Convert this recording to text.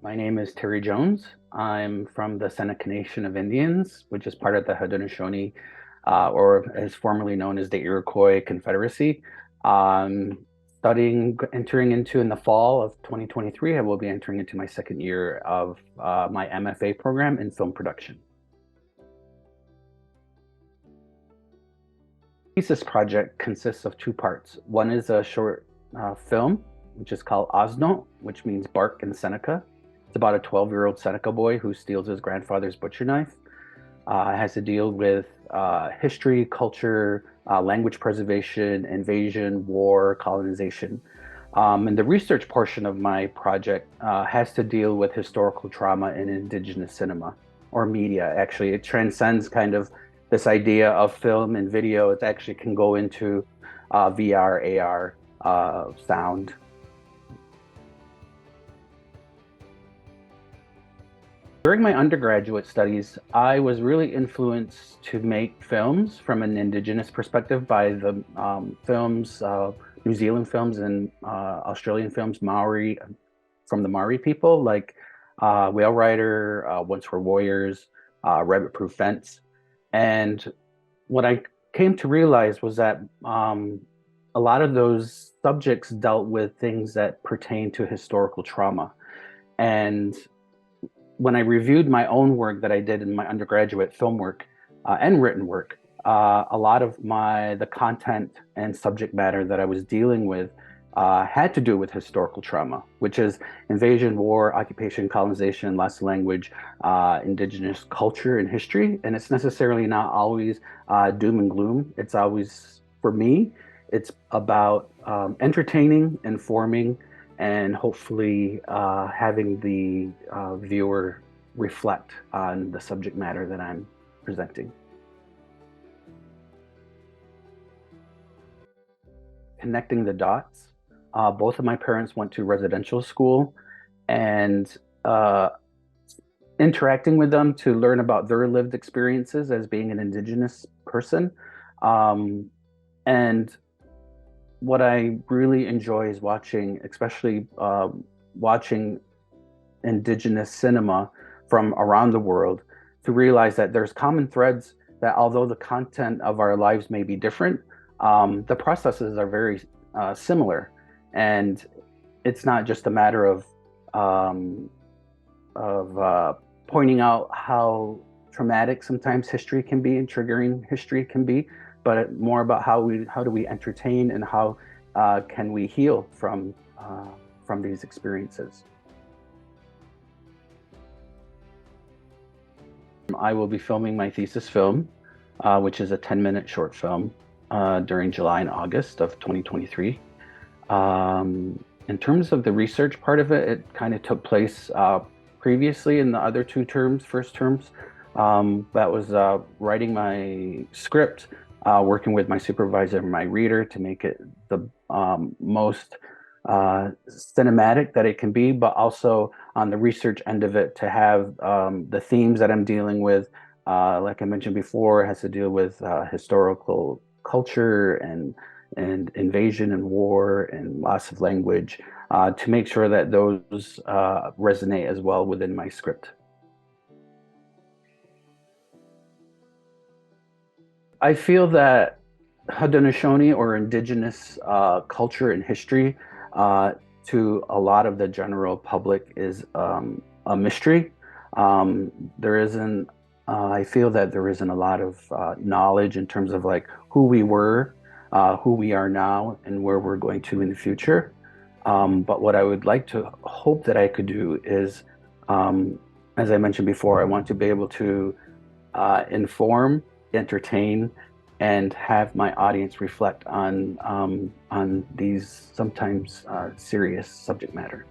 My name is Terry Jones. I'm from the Seneca Nation of Indians, which is part of the Haudenosaunee, or as formerly known as the Iroquois Confederacy. Entering into in the fall of 2023, I will be entering into my second year of my MFA program in film production. Thesis project consists of two parts. One is a short film, which is called Osnö, which means bark in Seneca. It's about a 12-year-old Seneca boy who steals his grandfather's butcher knife. It has to deal with history, culture, language preservation, invasion, war, colonization. And the research portion of my project has to deal with historical trauma in Indigenous cinema or media. Actually, it transcends kind of this idea of film and video. It actually can go into VR, AR, sound. During my undergraduate studies, I was really influenced to make films from an Indigenous perspective by the films, New Zealand films and Australian films, Maori, from the Maori people, like Whale Rider, Once Were Warriors, Rabbit Proof Fence. And what I came to realize was that a lot of those subjects dealt with things that pertain to historical trauma. And when I reviewed my own work that I did in my undergraduate film work and written work, a lot of the content and subject matter that I was dealing with had to do with historical trauma, which is invasion, war, occupation, colonization, loss of language, indigenous culture and history. And it's necessarily not always doom and gloom. It's always, for me, it's about entertaining, informing, and hopefully having the viewer reflect on the subject matter that I'm presenting. Connecting the dots. Both of my parents went to residential school, and interacting with them to learn about their lived experiences as being an Indigenous person. And what I really enjoy is watching, especially watching Indigenous cinema from around the world, to realize that there's common threads that although the content of our lives may be different, the processes are very similar. And it's not just a matter of pointing out how traumatic sometimes history can be and triggering history can be, but more about how do we entertain and how can we heal from these experiences. I will be filming my thesis film, which is a 10-minute short film during July and August of 2023. In terms of the research part of it, it kind of took place previously in the other first terms. That was writing my script, working with my supervisor and my reader to make it the most cinematic that it can be, but also on the research end of it to have the themes that I'm dealing with, like I mentioned before, it has to deal with historical culture and invasion and war and loss of language, to make sure that those resonate as well within my script. I feel that Haudenosaunee, or Indigenous culture and history, to a lot of the general public is a mystery. There isn't, I feel that there isn't a lot of knowledge in terms of like who we were, who we are now, and where we're going to in the future. But what I would like to hope that I could do is, as I mentioned before, I want to be able to inform, entertain, and have my audience reflect on these sometimes serious subject matter.